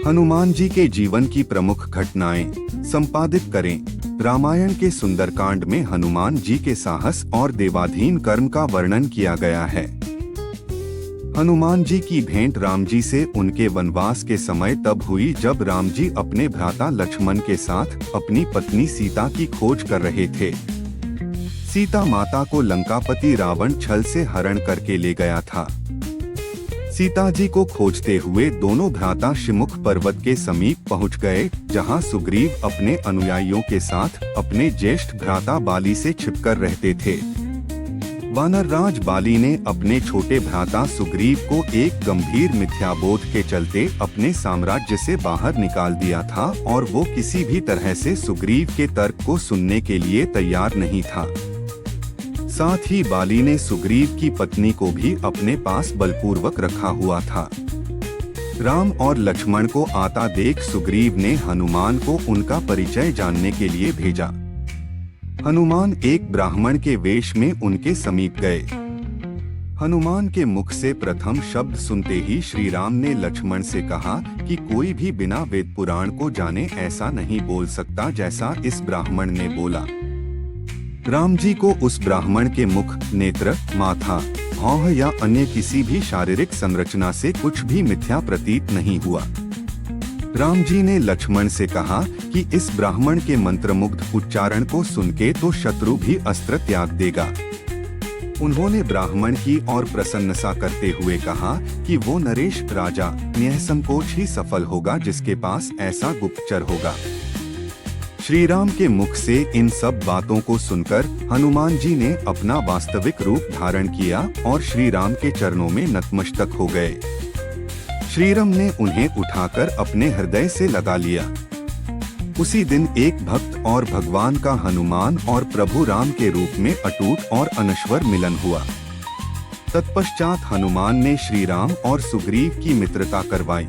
हनुमान जी के जीवन की प्रमुख घटनाएं संपादित करें। रामायण के सुंदरकांड में हनुमान जी के साहस और देवाधीन कर्म का वर्णन किया गया है। हनुमान जी की भेंट राम जी से उनके वनवास के समय तब हुई जब राम जी अपने भ्राता लक्ष्मण के साथ अपनी पत्नी सीता की खोज कर रहे थे। सीता माता को लंकापति रावण छल से हरण करके ले गया था। सीता जी को खोजते हुए दोनों भ्राता शिमुख पर्वत के समीप पहुंच गए, जहां सुग्रीव अपने अनुयायियों के साथ अपने ज्येष्ठ भ्राता बाली से छिपकर रहते थे। वानरराज बाली ने अपने छोटे भ्राता सुग्रीव को एक गंभीर मिथ्याबोध के चलते अपने साम्राज्य से बाहर निकाल दिया था और वो किसी भी तरह से सुग्रीव के तर्क को सुनने के लिए तैयार नहीं था। साथ ही बाली ने सुग्रीव की पत्नी को भी अपने पास बलपूर्वक रखा हुआ था। राम और लक्ष्मण को आता देख सुग्रीव ने हनुमान को उनका परिचय जानने के लिए भेजा। हनुमान एक ब्राह्मण के वेश में उनके समीप गए। हनुमान के मुख से प्रथम शब्द सुनते ही श्री राम ने लक्ष्मण से कहा कि कोई भी बिना वेद पुराण को जाने ऐसा नहीं बोल सकता जैसा इस ब्राह्मण ने बोला। राम जी को उस ब्राह्मण के मुख, नेत्र, माथा, भौह या अन्य किसी भी शारीरिक संरचना से कुछ भी मिथ्या प्रतीत नहीं हुआ। राम जी ने लक्ष्मण से कहा कि इस ब्राह्मण के मंत्रमुग्ध उच्चारण को सुनके तो शत्रु भी अस्त्र त्याग देगा। उन्होंने ब्राह्मण की और प्रसन्नता करते हुए कहा कि वो नरेश राजा निसंकोच ही सफल होगा जिसके पास ऐसा गुप्तचर होगा। श्री राम के मुख से इन सब बातों को सुनकर हनुमान जी ने अपना वास्तविक रूप धारण किया और श्री राम के चरणों में नतमस्तक हो गए। श्री राम ने उन्हें उठाकर अपने हृदय से लगा लिया। उसी दिन एक भक्त और भगवान का हनुमान और प्रभु राम के रूप में अटूट और अनश्वर मिलन हुआ। तत्पश्चात हनुमान ने श्री राम और सुग्रीव की मित्रता करवाई।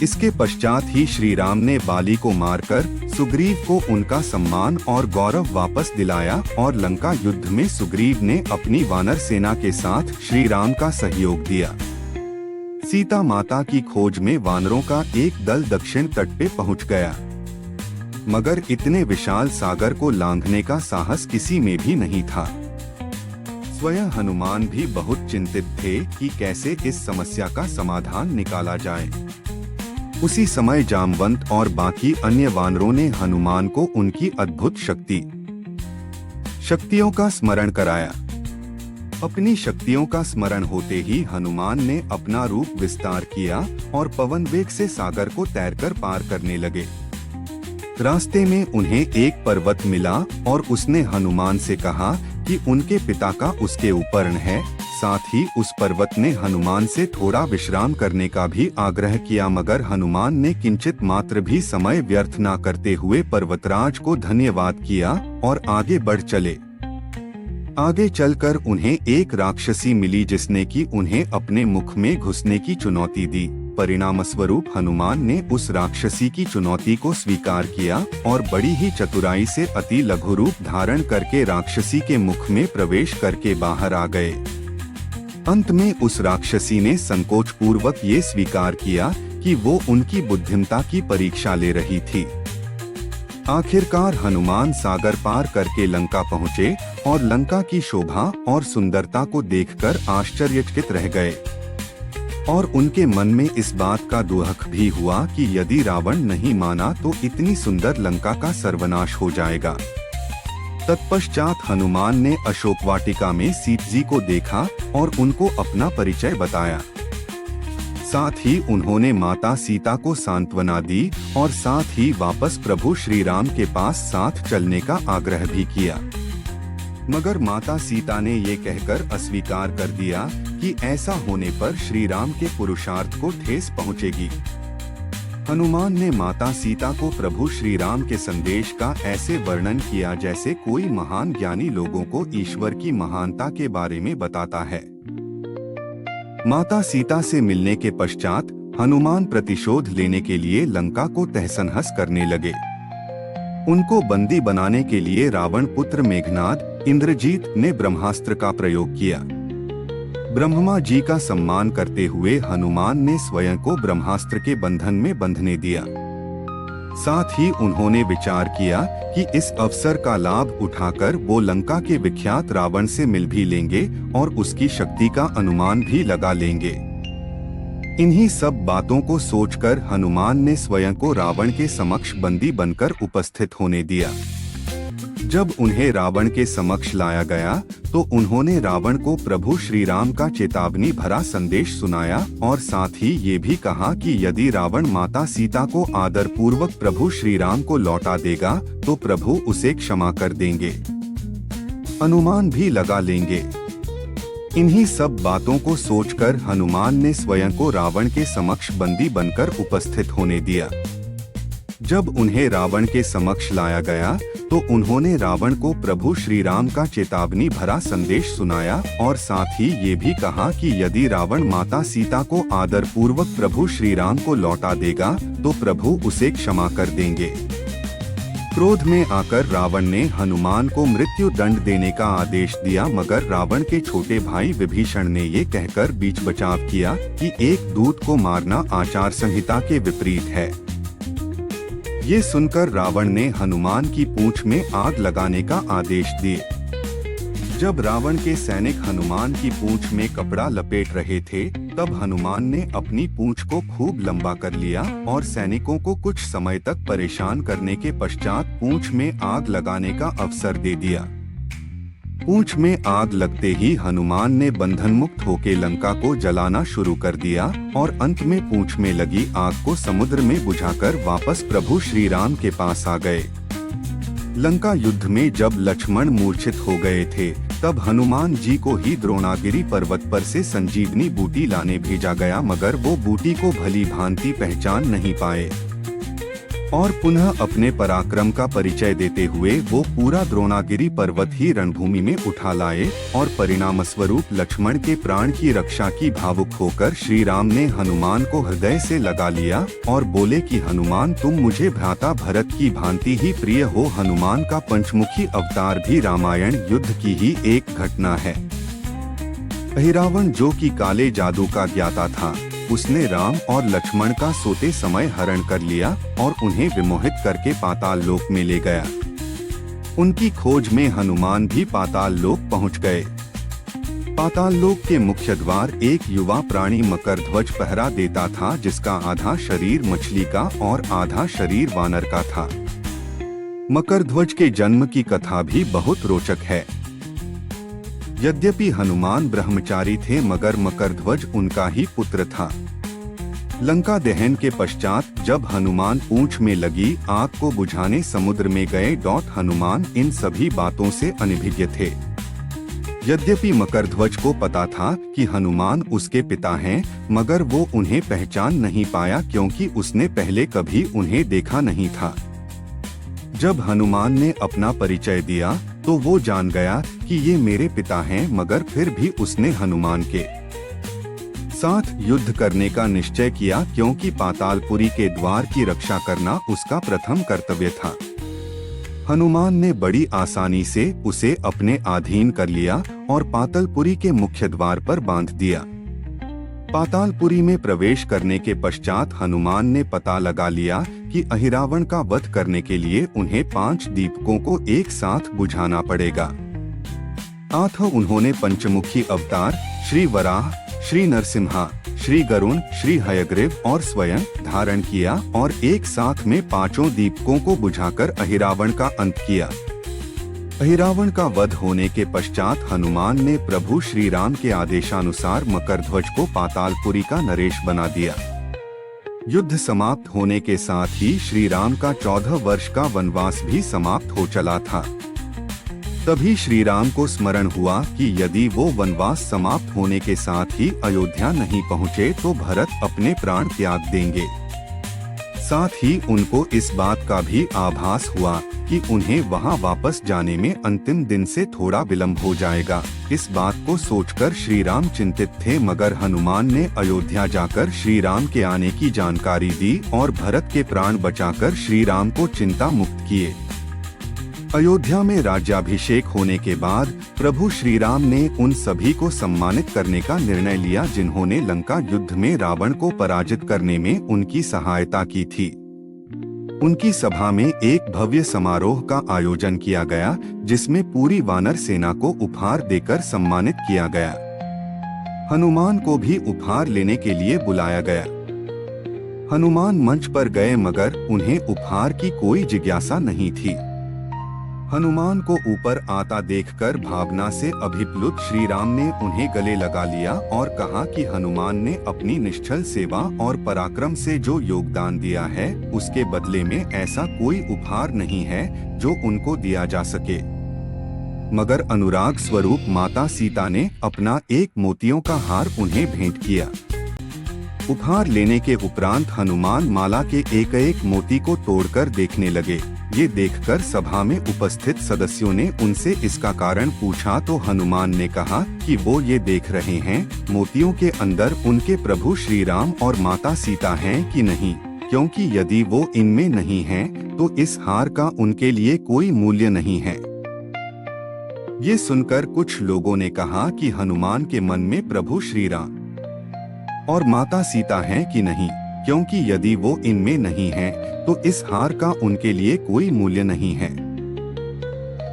इसके पश्चात ही श्री राम ने बाली को मारकर सुग्रीव को उनका सम्मान और गौरव वापस दिलाया और लंका युद्ध में सुग्रीव ने अपनी वानर सेना के साथ श्री राम का सहयोग दिया। सीता माता की खोज में वानरों का एक दल दक्षिण तट पे पहुंच गया, मगर इतने विशाल सागर को लांघने का साहस किसी में भी नहीं था। स्वयं हनुमान भी बहुत चिंतित थे कि कैसे इस समस्या का समाधान निकाला जाए। उसी समय जामवंत और बाकी अन्य वानरों ने हनुमान को उनकी अद्भुत शक्तियों का स्मरण कराया। अपनी शक्तियों का स्मरण होते ही हनुमान ने अपना रूप विस्तार किया और पवन वेग से सागर को तैरकर पार करने लगे। रास्ते में उन्हें एक पर्वत मिला और उसने हनुमान से कहा कि उनके पिता का उसके ऊपर है। साथ ही उस पर्वत ने हनुमान से थोड़ा विश्राम करने का भी आग्रह किया, मगर हनुमान ने किंचित मात्र भी समय व्यर्थ न करते हुए पर्वतराज को धन्यवाद किया और आगे बढ़ चले। आगे चलकर उन्हें एक राक्षसी मिली जिसने कि उन्हें अपने मुख में घुसने की चुनौती दी। परिणामस्वरूप हनुमान ने उस राक्षसी की चुनौती को स्वीकार किया और बड़ी ही चतुराई से अति लघु रूप धारण करके राक्षसी के मुख में प्रवेश करके बाहर आ गए। अंत में उस राक्षसी ने संकोच पूर्वक ये स्वीकार किया कि वो उनकी बुद्धिमत्ता की परीक्षा ले रही थी। आखिरकार हनुमान सागर पार करके लंका पहुँचे और लंका की शोभा और सुंदरता को देखकर आश्चर्यचकित रह गए और उनके मन में इस बात का दुख भी हुआ कि यदि रावण नहीं माना तो इतनी सुंदर लंका का सर्वनाश हो जाएगा। तत्पश्चात हनुमान ने अशोक वाटिका में सीता जी को देखा और उनको अपना परिचय बताया। साथ ही उन्होंने माता सीता को सांत्वना दी और साथ ही वापस प्रभु श्री राम के पास साथ चलने का आग्रह भी किया, मगर माता सीता ने ये कहकर अस्वीकार कर दिया कि ऐसा होने पर श्री राम के पुरुषार्थ को ठेस पहुँचेगी। हनुमान ने माता सीता को प्रभु श्री राम के संदेश का ऐसे वर्णन किया जैसे कोई महान ज्ञानी लोगों को ईश्वर की महानता के बारे में बताता है। माता सीता से मिलने के पश्चात हनुमान प्रतिशोध लेने के लिए लंका को तहस-नहस करने लगे। उनको बंदी बनाने के लिए रावण पुत्र मेघनाद इंद्रजीत ने ब्रह्मास्त्र का प्रयोग किया। ब्रह्मा जी का सम्मान करते हुए हनुमान ने स्वयं को ब्रह्मास्त्र के बंधन में बंधने दिया। साथ ही उन्होंने विचार किया कि इस अवसर का लाभ उठाकर वो लंका के विख्यात रावण से मिल भी लेंगे और उसकी शक्ति का अनुमान भी लगा लेंगे। इन्हीं सब बातों को सोचकर हनुमान ने स्वयं को रावण के समक्ष बंदी बनकर उपस्थित होने दिया। जब उन्हें रावण के समक्ष लाया गया तो उन्होंने रावण को प्रभु श्री राम का चेतावनी भरा संदेश सुनाया और साथ ही ये भी कहा कि यदि रावण माता सीता को आदर पूर्वक प्रभु श्री राम को लौटा देगा तो प्रभु उसे क्षमा कर देंगे, अनुमान भी लगा लेंगे। इन्हीं सब बातों को सोचकर हनुमान ने स्वयं को रावण के समक्ष बंदी बनकर उपस्थित होने दिया। जब उन्हें रावण के समक्ष लाया गया तो उन्होंने रावण को प्रभु श्री राम का चेतावनी भरा संदेश सुनाया और साथ ही ये भी कहा कि यदि रावण माता सीता को आदर पूर्वक प्रभु श्री राम को लौटा देगा तो प्रभु उसे क्षमा कर देंगे। क्रोध में आकर रावण ने हनुमान को मृत्यु दंड देने का आदेश दिया, मगर रावण के छोटे भाई विभीषण ने ये कहकर बीच बचाव किया कि एक दूत को मारना आचार संहिता के विपरीत है। ये सुनकर रावण ने हनुमान की पूंछ में आग लगाने का आदेश दिए। जब रावण के सैनिक हनुमान की पूंछ में कपड़ा लपेट रहे थे तब हनुमान ने अपनी पूंछ को खूब लंबा कर लिया और सैनिकों को कुछ समय तक परेशान करने के पश्चात पूंछ में आग लगाने का अवसर दे दिया। पूंछ में आग लगते ही हनुमान ने बंधन मुक्त होकर लंका को जलाना शुरू कर दिया और अंत में पूंछ में लगी आग को समुद्र में बुझाकर वापस प्रभु श्री राम के पास आ गए। लंका युद्ध में जब लक्ष्मण मूर्छित हो गए थे तब हनुमान जी को ही द्रोणागिरी पर्वत पर से संजीवनी बूटी लाने भेजा गया, मगर वो बूटी को भली भांति पहचान नहीं पाए और पुनः अपने पराक्रम का परिचय देते हुए वो पूरा द्रोणागिरी पर्वत ही रणभूमि में उठा लाए और परिणाम स्वरूप लक्ष्मण के प्राण की रक्षा की भावुक होकर श्री राम ने हनुमान को हृदय से लगा लिया और बोले कि हनुमान, तुम मुझे भ्राता भरत की भांति ही प्रिय हो। हनुमान का पंचमुखी अवतार भी रामायण युद्ध की ही एक घटना है। अहिरावण जो कि काले जादू का ज्ञाता था, उसने राम और लक्ष्मण का सोते समय हरण कर लिया और उन्हें विमोहित करके पाताल लोक में ले गया। उनकी खोज में हनुमान भी पाताल लोक पहुंच गए। पाताल लोक के मुख्य द्वार एक युवा प्राणी मकरध्वज पहरा देता था, जिसका आधा शरीर मछली का और आधा शरीर वानर का था। मकरध्वज के जन्म की कथा भी बहुत रोचक है। यद्यपि हनुमान ब्रह्मचारी थे मगर मकरध्वज उनका ही पुत्र था। लंका दहन के पश्चात जब हनुमान पूंछ में लगी आग को बुझाने समुद्र में गए, हनुमान इन सभी बातों से अनभिज्ञ थे। यद्यपि मकरध्वज को पता था कि हनुमान उसके पिता हैं, मगर वो उन्हें पहचान नहीं पाया क्योंकि उसने पहले कभी उन्हें देखा नहीं था। जब हनुमान ने अपना परिचय दिया तो वो जान गया कि ये मेरे पिता हैं, मगर फिर भी उसने हनुमान के साथ युद्ध करने का निश्चय किया क्योंकि पातालपुरी के द्वार की रक्षा करना उसका प्रथम कर्तव्य था। हनुमान ने बड़ी आसानी से उसे अपने अधीन कर लिया और पातालपुरी के मुख्य द्वार पर बांध दिया। पातालपुरी में प्रवेश करने के पश्चात हनुमान ने पता लगा लिया कि अहिरावण का वध करने के लिए उन्हें 5 दीपकों को एक साथ बुझाना पड़ेगा। अतः उन्होंने पंचमुखी अवतार श्री वराह, श्री नरसिम्हा, श्री गरुण, श्री हयग्रीव और स्वयं धारण किया और एक साथ में 5 दीपकों को बुझाकर अहिरावण का अंत किया। अहिरावण का वध होने के पश्चात हनुमान ने प्रभु श्री राम के आदेशानुसार मकरध्वज को पातालपुरी का नरेश बना दिया। युद्ध समाप्त होने के साथ ही श्री राम का 14 वर्ष का वनवास भी समाप्त हो चला था। तभी श्री राम को स्मरण हुआ कि यदि वो वनवास समाप्त होने के साथ ही अयोध्या नहीं पहुँचे तो भरत अपने प्राण त्याग देंगे। साथ ही उनको इस बात का भी आभास हुआ कि उन्हें वहां वापस जाने में अंतिम दिन से थोड़ा विलंब हो जाएगा। इस बात को सोचकर श्री राम चिंतित थे, मगर हनुमान ने अयोध्या जाकर श्री राम के आने की जानकारी दी और भरत के प्राण बचाकर श्री राम को चिंता मुक्त किए। अयोध्या में राज्याभिषेक होने के बाद प्रभु श्री राम ने उन सभी को सम्मानित करने का निर्णय लिया जिन्होंने लंका युद्ध में रावण को पराजित करने में उनकी सहायता की थी। उनकी सभा में एक भव्य समारोह का आयोजन किया गया जिसमें पूरी वानर सेना को उपहार देकर सम्मानित किया गया। हनुमान को भी उपहार लेने के लिए बुलाया गया। हनुमान मंच पर गए मगर उन्हें उपहार की कोई जिज्ञासा नहीं थी। हनुमान को ऊपर आता देखकर भावना से अभिप्लुत श्री राम ने उन्हें गले लगा लिया और कहा कि हनुमान ने अपनी निश्चल सेवा और पराक्रम से जो योगदान दिया है उसके बदले में ऐसा कोई उपहार नहीं है जो उनको दिया जा सके। मगर अनुराग स्वरूप माता सीता ने अपना एक मोतियों का हार उन्हें भेंट किया। उपहार लेने के उपरांत हनुमान माला के एक एक मोती को तोड़कर देखने लगे। ये देखकर सभा में उपस्थित सदस्यों ने उनसे इसका कारण पूछा तो हनुमान ने कहा कि वो ये देख रहे हैं मोतियों के अंदर उनके प्रभु श्री राम और माता सीता हैं कि नहीं, क्योंकि यदि वो इनमें नहीं हैं तो इस हार का उनके लिए कोई मूल्य नहीं है। ये सुनकर कुछ लोगों ने कहा कि हनुमान के मन में प्रभु श्री राम और माता सीता हैं कि नहीं, क्योंकि यदि वो इनमें नहीं हैं तो इस हार का उनके लिए कोई मूल्य नहीं है।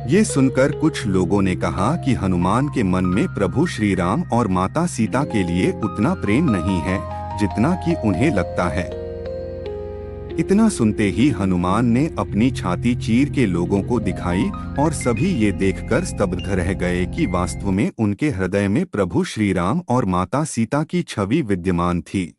ये सुनकर कुछ लोगों ने कहा कि हनुमान के मन में प्रभु श्री राम और माता सीता के लिए उतना प्रेम नहीं है जितना कि उन्हें लगता है। इतना सुनते ही हनुमान ने अपनी छाती चीर के लोगों को दिखाई और सभी ये देखकर स्तब्ध रह गए कि वास्तव में उनके हृदय में प्रभु श्री राम और माता सीता की छवि विद्यमान थी।